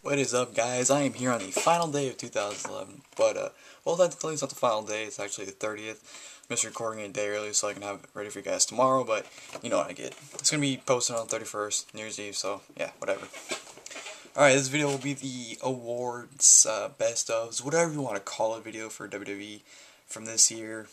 What is up, guys? I am here on the final day of 2011, but, well, technically it's not the final day, it's actually the 30th. I'm just recording it a day early so I can have it ready for you guys tomorrow, but you know what I get. It's going to be posted on the 31st, New Year's Eve, so yeah, whatever. Alright, this video will be the awards, best ofs, whatever you want to call it, video for WWE from this year.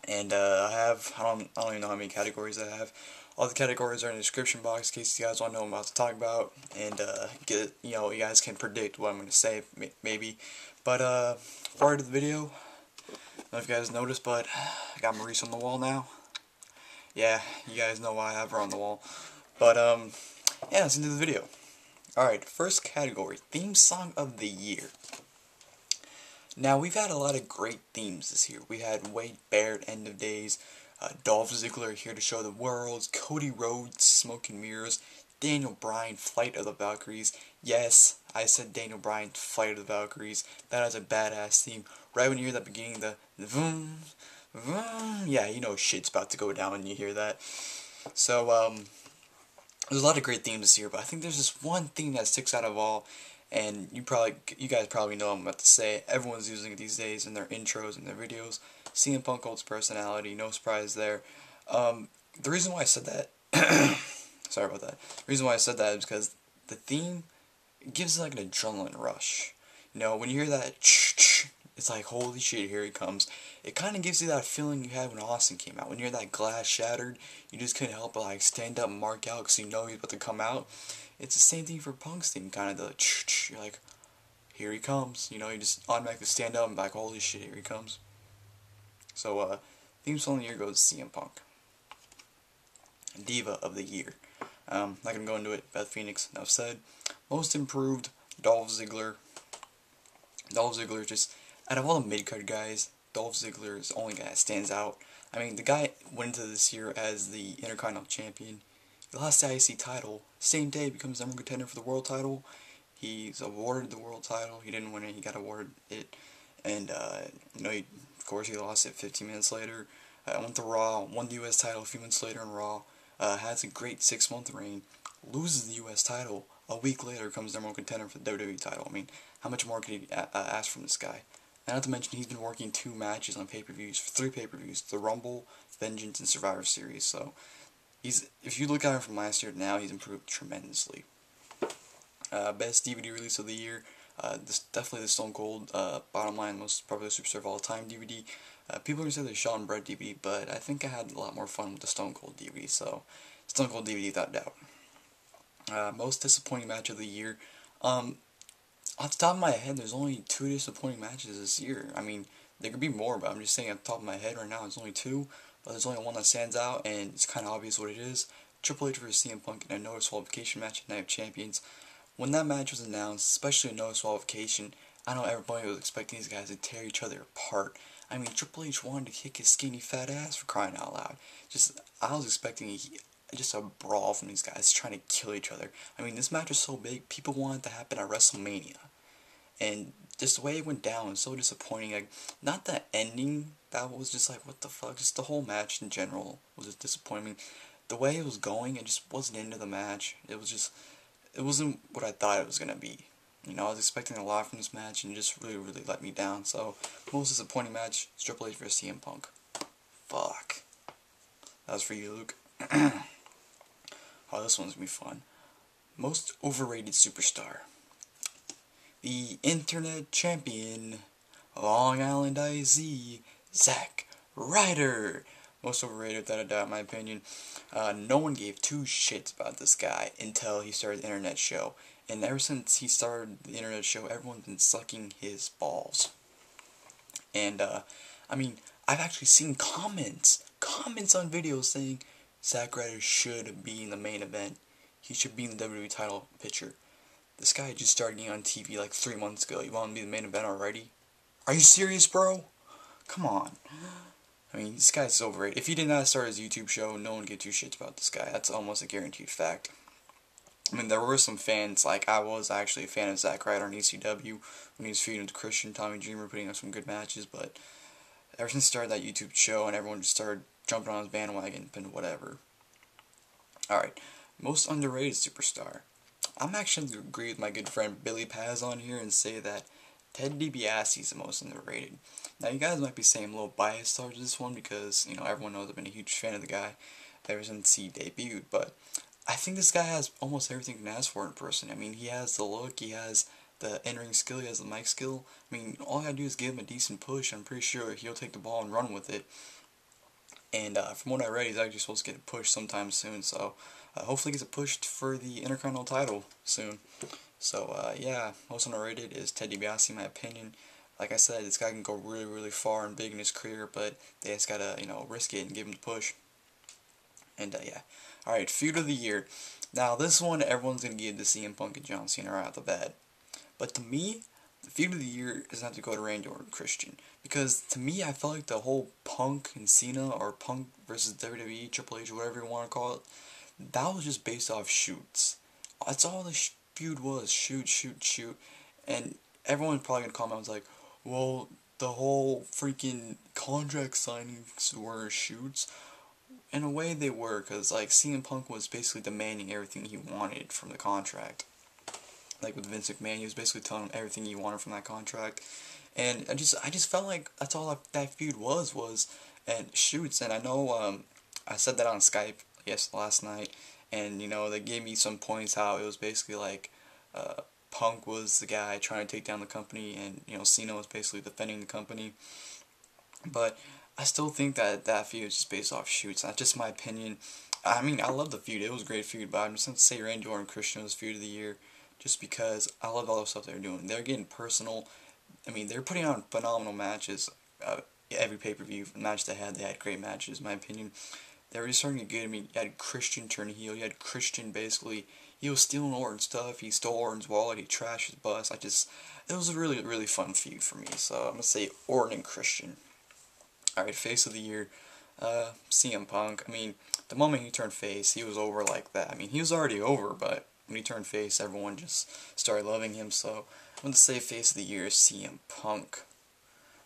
And, I don't even know how many categories I have. All the categories are in the description box in case you guys want to know what I'm about to talk about. And, you guys can predict what I'm going to say, maybe. But, prior to the video, I don't know if you guys noticed, but I got Maurice on the wall now. Yeah, you guys know why I have her on the wall. But, yeah, let's into the video. Alright, first category, theme song of the year. Now, we've had a lot of great themes this year. We had Wade Barrett, End of Days, Dolph Ziggler, Here to Show the World, Cody Rhodes, Smoke and Mirrors, Daniel Bryan, Flight of the Valkyries. Yes, I said Daniel Bryan, Flight of the Valkyries. That is a badass theme. Right when you hear that beginning, the vroom, vroom, yeah, you know shit's about to go down when you hear that. So, there's a lot of great themes this year, but I think there's this one theme that sticks out of all. And you guys probably know what I'm about to say. Everyone's using it these days in their intros and their videos. CM Punk holds personality, no surprise there. The reason why I said that, sorry about that. The reason why I said that is because the theme gives like an adrenaline rush. You know, when you hear that, it's like, holy shit, here he comes. It kind of gives you that feeling you had when Austin came out. When you hear that glass shattered, you just couldn't help but like stand up and mark out because you know he's about to come out. It's the same thing for Punk's theme, kind of the you're like, here he comes. You know, you just automatically stand up and be like, holy shit, here he comes. So, theme song of the year goes to CM Punk. Diva of the year. Not gonna go into it. Beth Phoenix, enough said. Most improved, Dolph Ziggler. Dolph Ziggler just, out of all the mid-card guys, Dolph Ziggler is the only guy that stands out. I mean, the guy went into this year as the Intercontinental Champion. He lost the IC title. Same day, becomes number one contender for the world title. He's awarded the world title. He didn't win it. He got awarded it. And, you know, of course, he lost it 15 minutes later. Went to Raw. Won the U.S. title a few months later in Raw. Has a great 6-month reign. Loses the U.S. title. A week later, comes number one contender for the WWE title. I mean, how much more could he ask from this guy? And not to mention, he's been working 2 matches on pay-per-views, 3 pay-per-views. The Rumble, Vengeance, and Survivor Series. So, if you look at him from last year to now, he's improved tremendously. Best DVD release of the year, definitely the Stone Cold, bottom line, most popular superstar of all time DVD. People are going to say the Shawn Brett DVD, but I think I had a lot more fun with the Stone Cold DVD, so Stone Cold DVD without doubt. Most disappointing match of the year, off the top of my head, there's only 2 disappointing matches this year. I mean, there could be more, but I'm just saying at the top of my head right now, there's only 2. But there's only one that stands out, and it's kind of obvious what it is. Triple H vs. CM Punk in a no disqualification match at Night of Champions. When that match was announced, especially a no disqualification, I know everybody was expecting these guys to tear each other apart. I mean, Triple H wanted to kick his skinny fat ass, for crying out loud. I was expecting just a brawl from these guys trying to kill each other. I mean, this match was so big, people wanted it to happen at WrestleMania. And just the way it went down was so disappointing. Like, not the ending, that was just like, what the fuck, just the whole match in general was just disappointing. The way it was going, it just wasn't into the match. It wasn't what I thought it was going to be. You know, I was expecting a lot from this match, and it just really, really let me down. So, most disappointing match is Triple H vs. CM Punk. Fuck. That was for you, Luke. Oh, this one's going to be fun. Most overrated superstar. The Internet Champion, Long Island IZ, Zack Ryder. Most overrated, without a doubt, in my opinion. No one gave 2 shits about this guy until he started the internet show. And ever since he started the internet show, everyone's been sucking his balls. And, I mean, I've actually seen comments on videos saying Zack Ryder should be in the main event. He should be in the WWE title picture. This guy just started getting on TV like 3 months ago. You want to be the main event already? Are you serious, bro? Come on. I mean, this guy's overrated. If he did not start his YouTube show, no one would give 2 shits about this guy. That's almost a guaranteed fact. I mean, there were some fans, like I was actually a fan of Zack Ryder on ECW when he was feuding with Christian, Tommy Dreamer, putting up some good matches, but ever since he started that YouTube show and everyone just started jumping on his bandwagon and whatever. Alright, most underrated superstar. I'm actually going to agree with my good friend Billy Paz on here and say that Ted DiBiase is the most underrated. Now, you guys might be saying I'm a little biased towards this one because, you know, everyone knows I've been a huge fan of the guy ever since he debuted, but I think this guy has almost everything you can ask for in person. I mean, he has the look, he has the in-ring skill, he has the mic skill. I mean, all I gotta do is give him a decent push. I'm pretty sure he'll take the ball and run with it. And from what I read, he's actually supposed to get a push sometime soon. So hopefully he gets a push for the Intercontinental title soon. So yeah, most underrated is Ted DiBiase in my opinion. Like I said, this guy can go really, really far and big in his career, but they just gotta, you know, risk it and give him the push. And yeah. Alright, Feud of the Year. Now, this one, everyone's going to give to CM Punk and John Cena right out the bat. But to me, the Feud of the Year is not to go to Randy Orton and Christian. Because to me, I felt like the whole Punk and Cena, or Punk versus WWE, Triple H, whatever you want to call it, that was just based off shoots. That's all the feud was. Shoot, shoot, shoot. And everyone's probably going to comment was like, well, the whole freaking contract signings were shoots. In a way they were, because like CM Punk was basically demanding everything he wanted from the contract. Like with Vince McMahon, he was basically telling him everything he wanted from that contract. And I just felt like that's all that feud was and shoots. And I know I said that on Skype last night, and you know they gave me some points how it was basically like Punk was the guy trying to take down the company, and you know Cena was basically defending the company. But I still think that feud is just based off shoots. That's just my opinion. I mean, I love the feud. It was a great feud, but I'm just going to say Randy Orton and Christian was Feud of the Year just because I love all the stuff they're doing. They're getting personal. I mean, they're putting on phenomenal matches. Every pay-per-view match they had great matches, in my opinion. They were just starting to get good. I mean, you had Christian turn heel. You had Christian basically, he was stealing Orton's stuff. He stole Orton's wallet. He trashed his bus. It was a really, really fun feud for me. So I'm going to say Orton and Christian. Alright, Face of the Year, CM Punk. I mean, the moment he turned face, he was over like that. I mean, he was already over, but when he turned face, everyone just started loving him. So I'm going to say Face of the Year is CM Punk.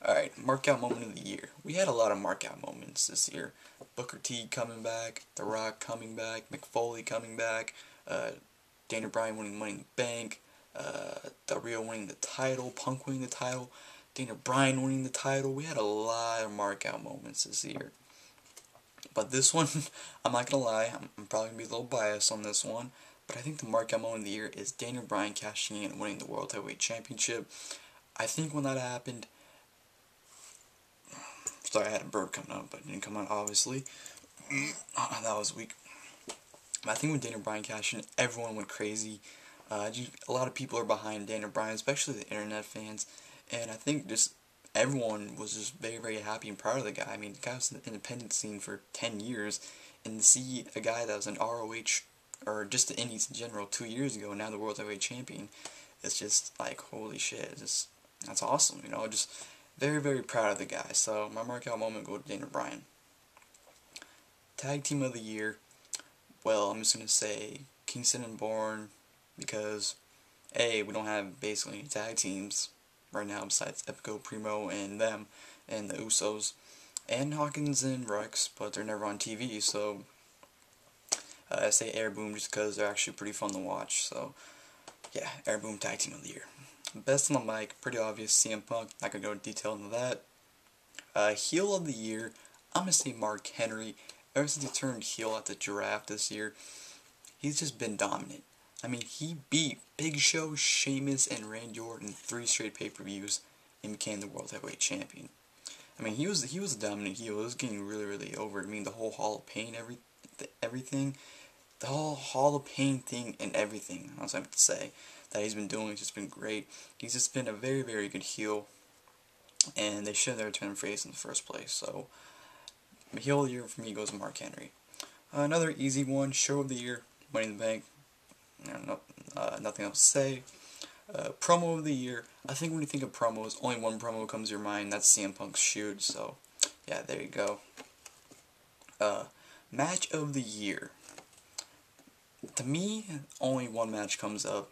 Alright, Markout Moment of the Year. We had a lot of markout moments this year. Booker T coming back, The Rock coming back, Mick Foley coming back, Daniel Bryan winning Money in the Bank, Del Rio winning the title, Punk winning the title, Daniel Bryan winning the title. We had a lot of markout moments this year. But this one, I'm not going to lie, I'm probably going to be a little biased on this one, but I think the markout moment of the year is Daniel Bryan cashing in and winning the World Heavyweight Championship. I think when that happened, sorry, I had a burp coming out, but it didn't come out, obviously. That was weak. But I think when Daniel Bryan cashed in, everyone went crazy. A lot of people are behind Daniel Bryan, especially the internet fans. And I think just everyone was just very, very happy and proud of the guy. I mean, the guy was in the independent scene for 10 years. And to see a guy that was an ROH, or just the Indies in general, 2 years ago, now the World Heavyweight Champion, it's just like, holy shit. That's awesome, you know, just very, very proud of the guy. So my markout moment go to Daniel Bryan. Tag Team of the Year. Well, I'm just going to say Kingston and Bourne, because A, we don't have basically any tag teams right now besides Epico, Primo, and them, and the Usos, and Hawkins and Rex, but they're never on TV, so I say Air Boom just because they're actually pretty fun to watch. So yeah, Air Boom Tag Team of the Year. Best on the mic, pretty obvious, CM Punk, not going to go into detail into that. Heel of the Year, I'm going to say Mark Henry. Ever since he turned heel at the Giraffe this year, he's just been dominant. I mean, he beat Big Show, Sheamus, and Randy Orton in 3 straight pay-per-views and became the World Heavyweight Champion. I mean, he was a dominant heel. It was getting really, really over. I mean, the whole Hall of Pain, everything, the whole Hall of Pain thing and everything, I was having to say, that he's been doing has just been great. He's just been a very, very good heel, and they should have never turned him face in the first place. So, heel of the year for me goes to Mark Henry. Another easy one, show of the year, Money in the Bank. Nothing else to say. Promo of the year. I think when you think of promos, only one promo comes to your mind. That's CM Punk's shoot. So, yeah, there you go. Match of the year. To me, only one match comes up,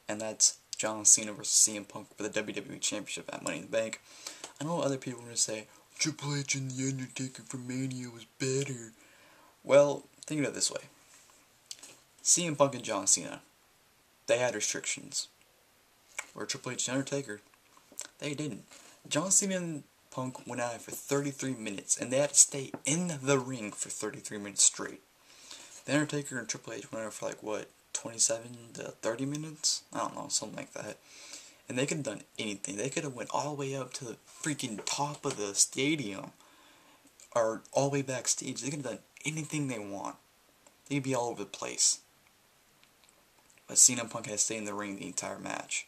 and that's John Cena versus CM Punk for the WWE Championship at Money in the Bank. I know other people are going to say, Triple H and The Undertaker for Mania was better. Well, think of it this way. CM Punk and John Cena. they had restrictions. Where Triple H and Undertaker, they didn't. John Cena and Punk went at it for 33 minutes, and they had to stay in the ring for 33 minutes straight. The Undertaker and Triple H went at it for like, what, 27 to 30 minutes? I don't know, something like that. And they could have done anything. They could have went all the way up to the freaking top of the stadium, or all the way backstage. They could have done anything they want. They could be all over the place. But Cena and Punk had to stay in the ring the entire match.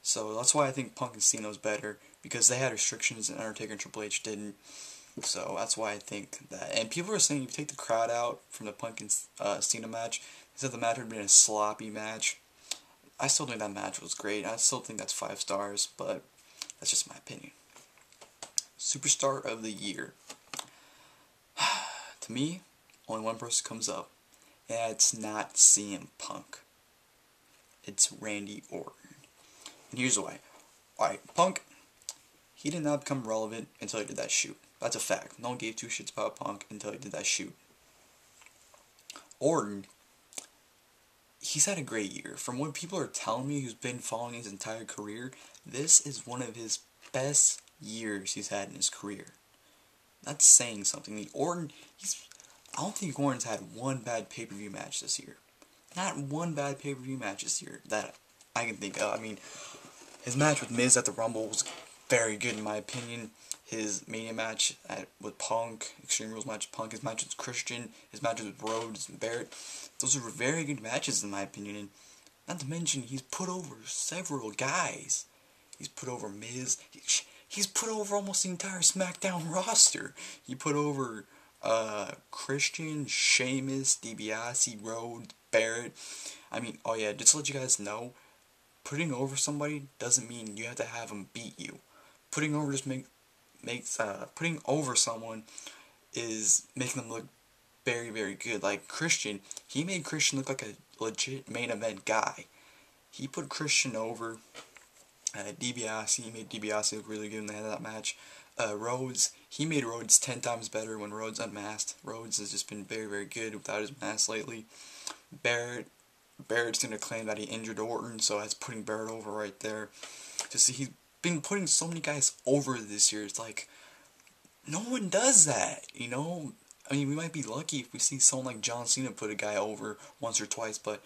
So that's why I think Punk and Cena was better, because they had restrictions and Undertaker and Triple H didn't. So that's why I think that. And people are saying if you take the crowd out from the Punk and Cena match, they said the match would have been a sloppy match. I still think that match was great. I still think that's 5 stars, but that's just my opinion. Superstar of the Year. To me, only one person comes up, and it's not CM Punk. It's Randy Orton. And here's why. Alright, Punk, he did not become relevant until he did that shoot. That's a fact. No one gave 2 shits about Punk until he did that shoot. Orton, he's had a great year. From what people are telling me who's been following his entire career, this is one of his best years he's had in his career. That's saying something. I don't think Orton's had one bad pay-per-view match this year. Not one bad pay-per-view match this year that I can think of. I mean, his match with Miz at the Rumble was very good in my opinion. His Mania match with Punk, Extreme Rules match with Punk, his match with Christian, his matches with Rhodes and Barrett, those are very good matches in my opinion. And not to mention, he's put over several guys. He's put over Miz. He's put over almost the entire SmackDown roster. He put over Christian, Sheamus, DiBiase, Rhodes, Barrett. I mean, oh yeah, just to let you guys know, putting over somebody doesn't mean you have to have them beat you. Putting over just putting over someone is making them look very, very good. Like Christian, he made Christian look like a legit main event guy. He put Christian over. DiBiase, he made DiBiase look really good when they had that match. Rhodes, he made Rhodes 10 times better when Rhodes unmasked. Rhodes has just been very, very good without his mask lately. Barrett's going to claim that he injured Orton, so that's putting Barrett over right there. Just he's been putting so many guys over this year. It's like, no one does that, you know? I mean, we might be lucky if we see someone like John Cena put a guy over once or twice, but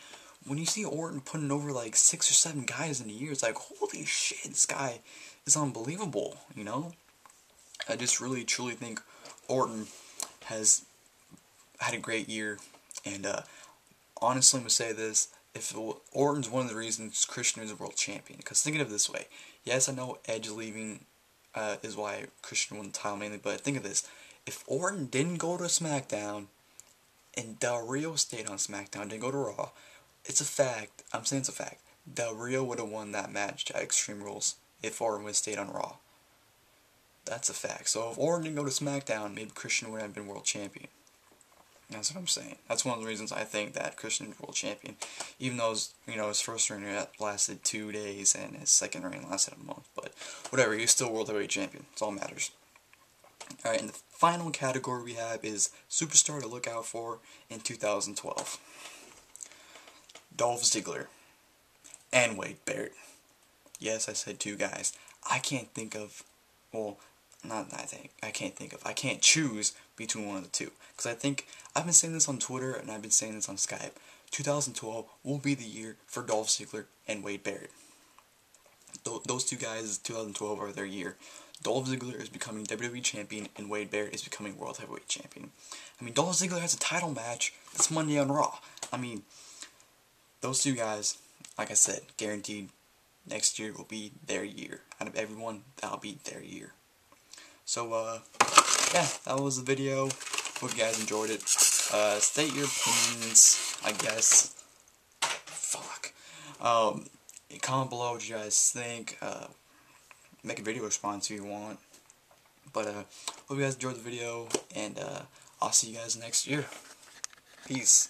when you see Orton putting over like 6 or 7 guys in a year, it's like, holy shit, this guy is unbelievable, you know? I just really, truly think Orton has had a great year, and honestly, I'm going to say this, if Orton's one of the reasons Christian is a world champion, because think of it this way, yes, I know Edge leaving is why Christian won the title mainly, but think of this, if Orton didn't go to SmackDown, and Del Rio stayed on SmackDown, didn't go to Raw, it's a fact, I'm saying it's a fact, Del Rio would have won that match at Extreme Rules if Orton would have stayed on Raw. That's a fact. So if Orton didn't go to SmackDown, maybe Christian would have been world champion. That's what I'm saying. That's one of the reasons I think that Christian is world champion. Even though his first reign lasted 2 days and his second reign lasted a month. But whatever, he's still world heavyweight champion. That's all that matters. Alright, and the final category we have is Superstar to look out for in 2012. Dolph Ziggler and Wade Barrett. Yes, I said 2 guys. I can't think of, well, I can't choose between one of the 2. Because I think, I've been saying this on Twitter and I've been saying this on Skype. 2012 will be the year for Dolph Ziggler and Wade Barrett. Those 2 guys, 2012 are their year. Dolph Ziggler is becoming WWE Champion and Wade Barrett is becoming World Heavyweight Champion. I mean, Dolph Ziggler has a title match this Monday on Raw. I mean, those 2 guys, like I said, guaranteed next year will be their year. Out of everyone, that'll be their year. So, yeah, that was the video. Hope you guys enjoyed it. State your opinions, I guess. Fuck. Comment below what you guys think. Make a video response if you want. But, hope you guys enjoyed the video, and I'll see you guys next year. Peace.